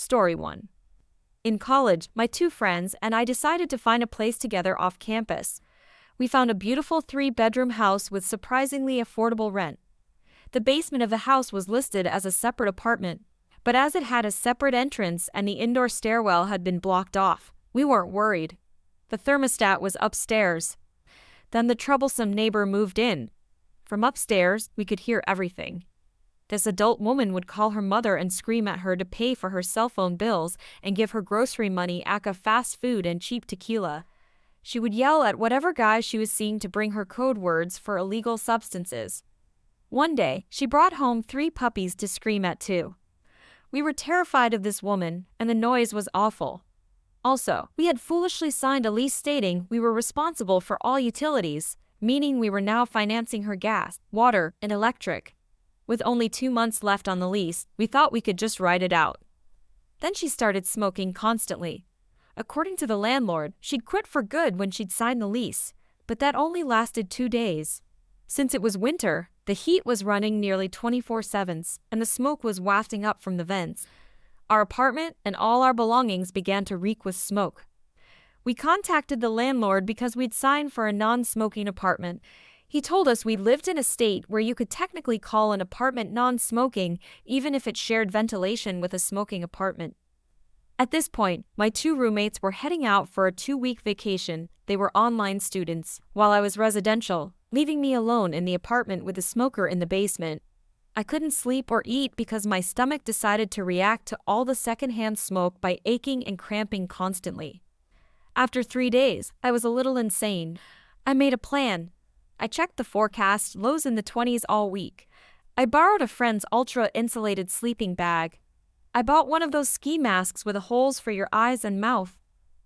Story 1. In college, my two friends and I decided to find a place together off campus. We found a beautiful 3-bedroom house with surprisingly affordable rent. The basement of the house was listed as a separate apartment, but as it had a separate entrance and the indoor stairwell had been blocked off, we weren't worried. The thermostat was upstairs. Then the troublesome neighbor moved in. From upstairs, we could hear everything. This adult woman would call her mother and scream at her to pay for her cell phone bills and give her grocery money aka fast food and cheap tequila. She would yell at whatever guy she was seeing to bring her code words for illegal substances. One day, she brought home 3 puppies to scream at too. We were terrified of this woman, and the noise was awful. Also, we had foolishly signed a lease stating we were responsible for all utilities, meaning we were now financing her gas, water, and electric. With only 2 months left on the lease, we thought we could just ride it out. Then she started smoking constantly. According to the landlord, she'd quit for good when she'd signed the lease, but that only lasted 2 days. Since it was winter, the heat was running nearly 24/7, and the smoke was wafting up from the vents. Our apartment and all our belongings began to reek with smoke. We contacted the landlord because we'd signed for a non-smoking apartment. He told us we lived in a state where you could technically call an apartment non-smoking even if it shared ventilation with a smoking apartment. At this point, my 2 roommates were heading out for a 2-week vacation. They were online students, while I was residential, leaving me alone in the apartment with a smoker in the basement. I couldn't sleep or eat because my stomach decided to react to all the secondhand smoke by aching and cramping constantly. After 3 days, I was a little insane. I made a plan. I checked the forecast, lows in the 20s all week. I borrowed a friend's ultra-insulated sleeping bag. I bought one of those ski masks with holes for your eyes and mouth.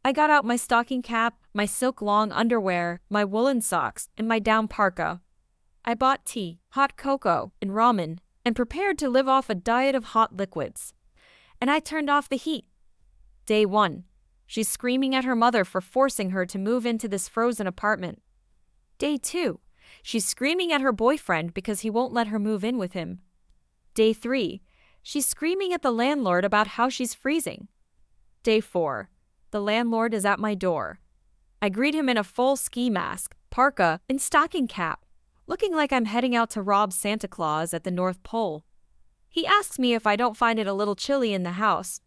I got out my stocking cap, my silk long underwear, my woolen socks, and my down parka. I bought tea, hot cocoa, and ramen, and prepared to live off a diet of hot liquids. And I turned off the heat. Day 1. She's screaming at her mother for forcing her to move into this frozen apartment. Day 2. She's screaming at her boyfriend because he won't let her move in with him. Day 3. She's screaming at the landlord about how she's freezing. Day 4. The landlord is at my door. I greet him in a full ski mask, parka, and stocking cap, looking like I'm heading out to rob Santa Claus at the North Pole. He asks me if I don't find it a little chilly in the house.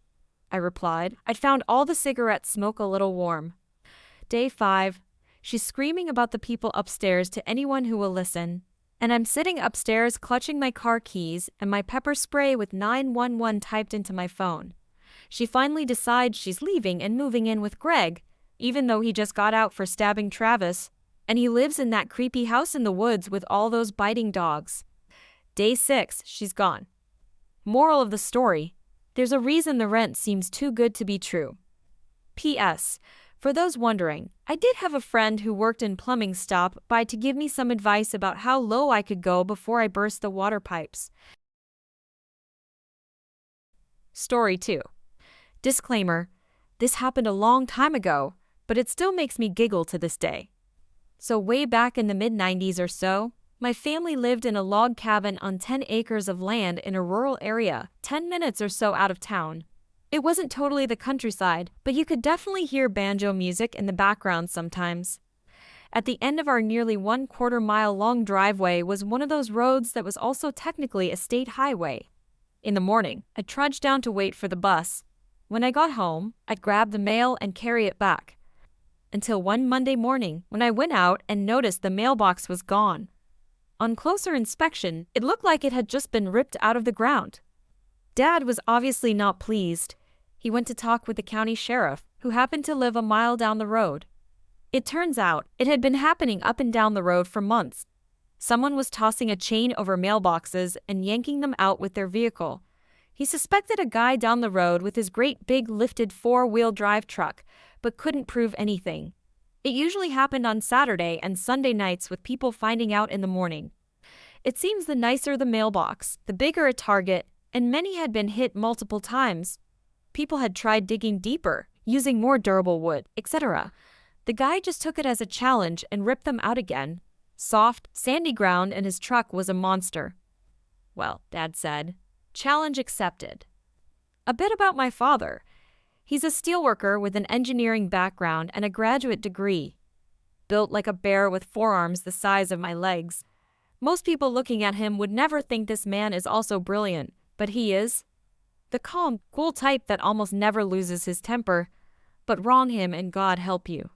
I replied, I'd found all the cigarette smoke a little warm. Day 5. She's screaming about the people upstairs to anyone who will listen, and I'm sitting upstairs clutching my car keys and my pepper spray with 911 typed into my phone. She finally decides she's leaving and moving in with Greg, even though he just got out for stabbing Travis, and he lives in that creepy house in the woods with all those biting dogs. Day 6, she's gone. Moral of the story: there's a reason the rent seems too good to be true. P.S. For those wondering, I did have a friend who worked in plumbing stop by to give me some advice about how low I could go before I burst the water pipes. Story 2. Disclaimer: this happened a long time ago, but it still makes me giggle to this day. So way back in the mid-90s or so, my family lived in a log cabin on 10 acres of land in a rural area, 10 minutes or so out of town. It wasn't totally the countryside, but you could definitely hear banjo music in the background sometimes. At the end of our nearly 1/4 mile long driveway was one of those roads that was also technically a state highway. In the morning, I trudged down to wait for the bus. When I got home, I'd grab the mail and carry it back. Until one Monday morning, when I went out and noticed the mailbox was gone. On closer inspection, it looked like it had just been ripped out of the ground. Dad was obviously not pleased. He went to talk with the county sheriff, who happened to live a mile down the road. It turns out, it had been happening up and down the road for months. Someone was tossing a chain over mailboxes and yanking them out with their vehicle. He suspected a guy down the road with his great big lifted 4-wheel drive truck, but couldn't prove anything. It usually happened on Saturday and Sunday nights with people finding out in the morning. It seems the nicer the mailbox, the bigger a target, and many had been hit multiple times. People had tried digging deeper, using more durable wood, etc. The guy just took it as a challenge and ripped them out again. Soft, sandy ground and his truck was a monster. Well, Dad said, challenge accepted. A bit about my father. He's a steelworker with an engineering background and a graduate degree. Built like a bear with forearms the size of my legs. Most people looking at him would never think this man is also brilliant, but he is. The calm, cool type that almost never loses his temper. But wrong him and God help you.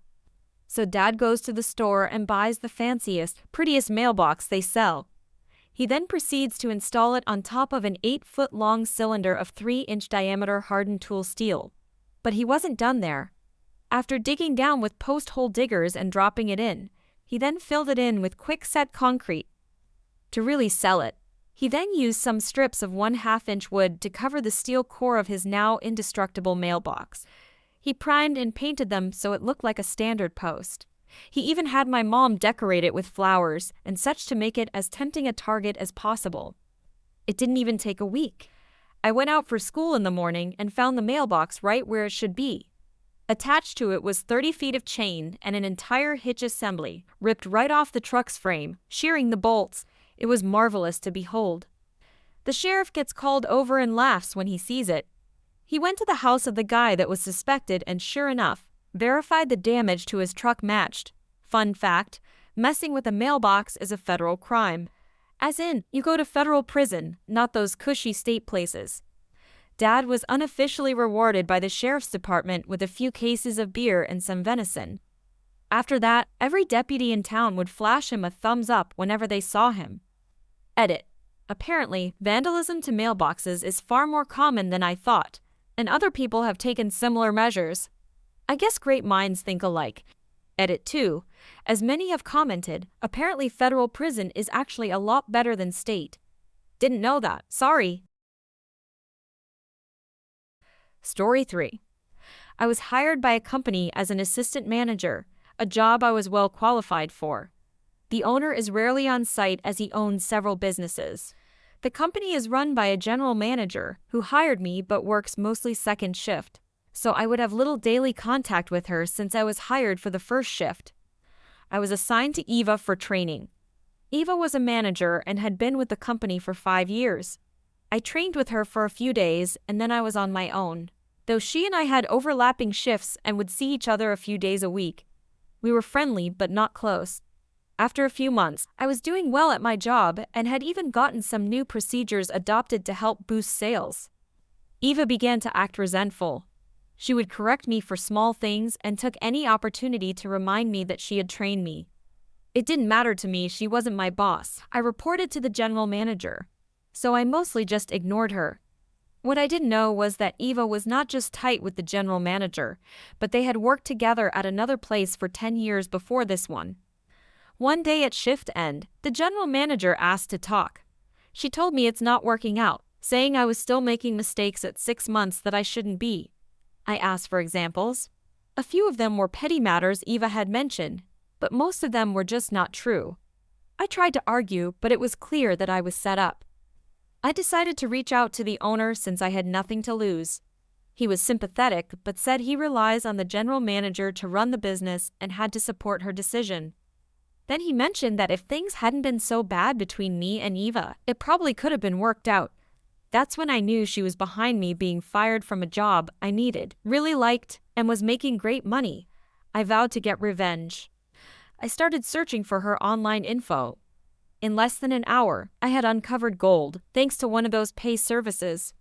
So Dad goes to the store and buys the fanciest, prettiest mailbox they sell. He then proceeds to install it on top of an 8-foot-long cylinder of 3-inch diameter hardened tool steel. But he wasn't done there. After digging down with post-hole diggers and dropping it in, he then filled it in with quick-set concrete. To really sell it, he then used some strips of 1/2-inch wood to cover the steel core of his now indestructible mailbox. He primed and painted them so it looked like a standard post. He even had my mom decorate it with flowers and such to make it as tempting a target as possible. It didn't even take a week. I went out for school in the morning and found the mailbox right where it should be. Attached to it was 30 feet of chain and an entire hitch assembly, ripped right off the truck's frame, shearing the bolts. It was marvelous to behold. The sheriff gets called over and laughs when he sees it. He went to the house of the guy that was suspected and sure enough, verified the damage to his truck matched. Fun fact, messing with a mailbox is a federal crime. As in, you go to federal prison, not those cushy state places. Dad was unofficially rewarded by the sheriff's department with a few cases of beer and some venison. After that, every deputy in town would flash him a thumbs up whenever they saw him. Edit. Apparently, vandalism to mailboxes is far more common than I thought, and other people have taken similar measures. I guess great minds think alike. Edit 2. As many have commented, apparently federal prison is actually a lot better than state. Didn't know that, sorry. Story 3. I was hired by a company as an assistant manager, a job I was well qualified for. The owner is rarely on site as he owns several businesses. The company is run by a general manager who hired me but works mostly second shift, so I would have little daily contact with her since I was hired for the first shift. I was assigned to Eva for training. Eva was a manager and had been with the company for 5 years. I trained with her for a few days and then I was on my own. Though she and I had overlapping shifts and would see each other a few days a week. We were friendly but not close. After a few months, I was doing well at my job and had even gotten some new procedures adopted to help boost sales. Eva began to act resentful. She would correct me for small things and took any opportunity to remind me that she had trained me. It didn't matter to me, she wasn't my boss. I reported to the general manager. So I mostly just ignored her. What I didn't know was that Eva was not just tight with the general manager, but they had worked together at another place for 10 years before this one. One day at shift end, the general manager asked to talk. She told me it's not working out, saying I was still making mistakes at 6 months that I shouldn't be. I asked for examples. A few of them were petty matters Eva had mentioned, but most of them were just not true. I tried to argue, but it was clear that I was set up. I decided to reach out to the owner since I had nothing to lose. He was sympathetic, but said he relies on the general manager to run the business and had to support her decision. Then he mentioned that if things hadn't been so bad between me and Eva, it probably could have been worked out. That's when I knew she was behind me being fired from a job I needed, really liked, and was making great money. I vowed to get revenge. I started searching for her online info. In less than an hour, I had uncovered gold, thanks to one of those pay services.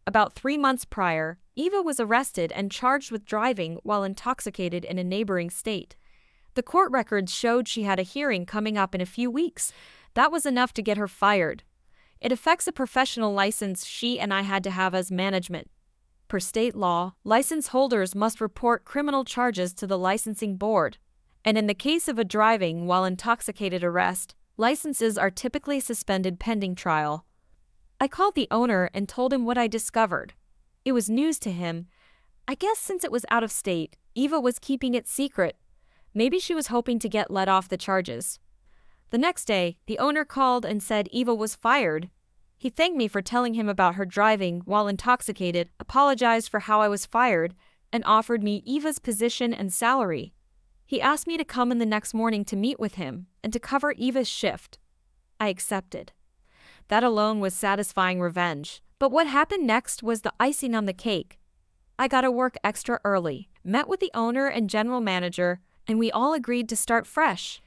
About 3 months prior, Eva was arrested and charged with driving while intoxicated in a neighboring state. The court records showed she had a hearing coming up in a few weeks. That was enough to get her fired. It affects a professional license she and I had to have as management. Per state law, license holders must report criminal charges to the licensing board. And in the case of a driving while intoxicated arrest, licenses are typically suspended pending trial. I called the owner and told him what I discovered. It was news to him. I guess since it was out of state, Eva was keeping it secret. Maybe she was hoping to get let off the charges. The next day, the owner called and said Eva was fired. He thanked me for telling him about her driving while intoxicated, apologized for how I was fired, and offered me Eva's position and salary. He asked me to come in the next morning to meet with him and to cover Eva's shift. I accepted. That alone was satisfying revenge. But what happened next was the icing on the cake. I got to work extra early, met with the owner and general manager, and we all agreed to start fresh.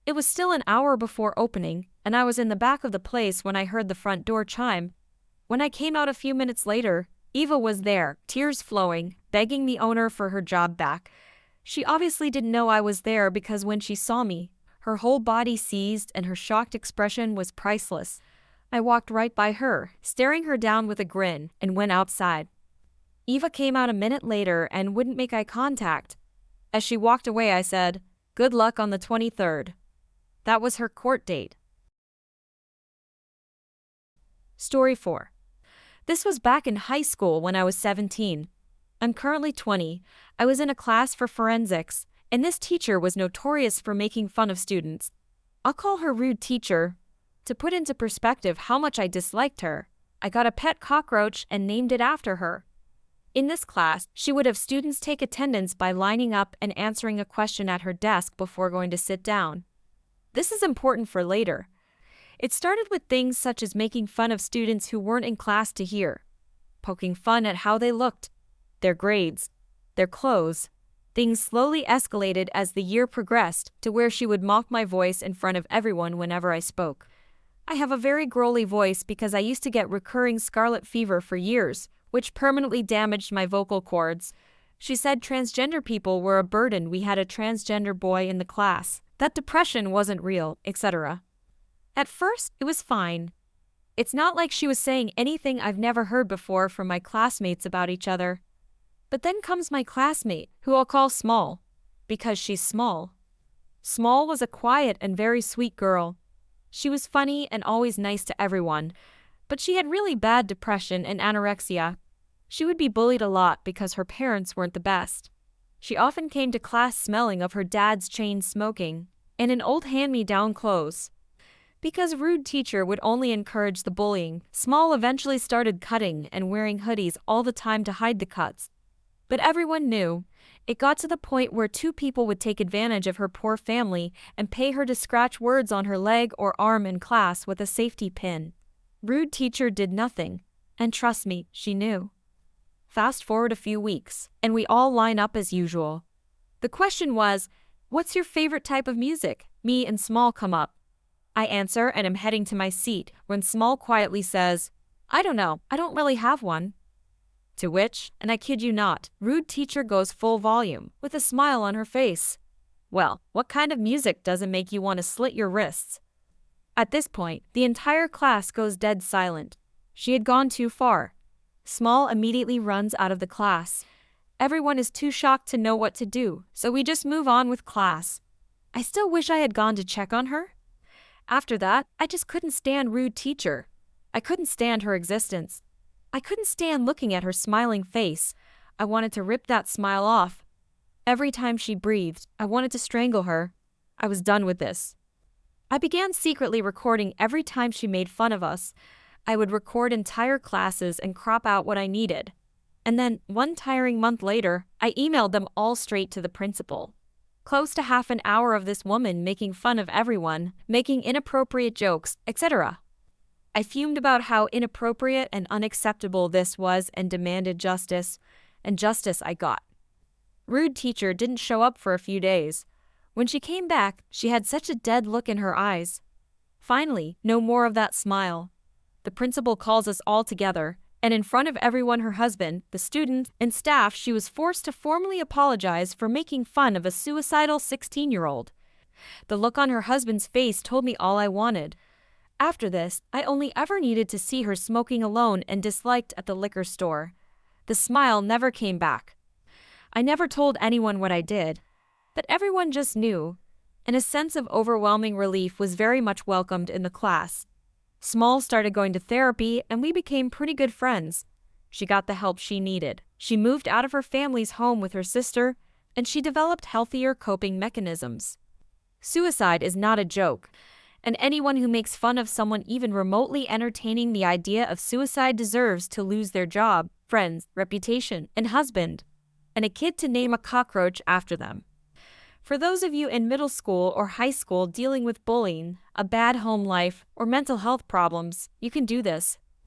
It was still an hour before opening, and I was in the back of the place when I heard the front door chime. When I came out a few minutes later, Eva was there, tears flowing, begging the owner for her job back. She obviously didn't know I was there because when she saw me, her whole body seized and her shocked expression was priceless. I walked right by her, staring her down with a grin, and went outside. Eva came out a minute later and wouldn't make eye contact. As she walked away, I said, "Good luck on the 23rd. That was her court date. Story 4. This was back in high school when I was 17. I'm currently 20. I was in a class for forensics, and this teacher was notorious for making fun of students. I'll call her rude teacher. To put into perspective how much I disliked her, I got a pet cockroach and named it after her. In this class, she would have students take attendance by lining up and answering a question at her desk before going to sit down. This is important for later. It started with things such as making fun of students who weren't in class to hear, poking fun at how they looked, their grades, their clothes. Things slowly escalated as the year progressed to where she would mock my voice in front of everyone whenever I spoke. I have a very growly voice because I used to get recurring scarlet fever for years, which permanently damaged my vocal cords. She said transgender people were a burden. We had a transgender boy in the class, that depression wasn't real, etc. At first, it was fine. It's not like she was saying anything I've never heard before from my classmates about each other. But then comes my classmate, who I'll call Small, because she's small. Small was a quiet and very sweet girl. She was funny and always nice to everyone, but she had really bad depression and anorexia. She would be bullied a lot because her parents weren't the best. She often came to class smelling of her dad's chain smoking and an old hand-me-down clothes. Because rude teacher would only encourage the bullying, Small eventually started cutting and wearing hoodies all the time to hide the cuts. But everyone knew. It got to the point where two people would take advantage of her poor family and pay her to scratch words on her leg or arm in class with a safety pin. Rude teacher did nothing, and trust me, she knew. Fast forward a few weeks, and we all line up as usual. The question was, "What's your favorite type of music?" Me and Small come up. I answer and am heading to my seat when Small quietly says, "I don't know, I don't really have one." To which, and I kid you not, rude teacher goes full volume, with a smile on her face. "Well, what kind of music doesn't make you want to slit your wrists?" At this point, the entire class goes dead silent. She had gone too far. Small immediately runs out of the class. Everyone is too shocked to know what to do, so we just move on with class. I still wish I had gone to check on her. After that, I just couldn't stand rude teacher. I couldn't stand her existence. I couldn't stand looking at her smiling face. I wanted to rip that smile off. Every time she breathed, I wanted to strangle her. I was done with this. I began secretly recording every time she made fun of us. I would record entire classes and crop out what I needed. And then, one tiring month later, I emailed them all straight to the principal. Close to half an hour of this woman making fun of everyone, making inappropriate jokes, etc. I fumed about how inappropriate and unacceptable this was and demanded justice, and justice I got. Rude teacher didn't show up for a few days. When she came back, she had such a dead look in her eyes. Finally, no more of that smile. The principal calls us all together, and in front of everyone, her husband, the student, and staff, she was forced to formally apologize for making fun of a suicidal 16-year-old. The look on her husband's face told me all I wanted. After this, I only ever needed to see her smoking alone and disliked at the liquor store. The smile never came back. I never told anyone what I did, but everyone just knew, and a sense of overwhelming relief was very much welcomed in the class. Small started going to therapy, and we became pretty good friends. She got the help she needed. She moved out of her family's home with her sister, and she developed healthier coping mechanisms. Suicide is not a joke, and anyone who makes fun of someone even remotely entertaining the idea of suicide deserves to lose their job, friends, reputation, and husband, and a kid to name a cockroach after them. For those of you in middle school or high school dealing with bullying, a bad home life, or mental health problems, you can do this.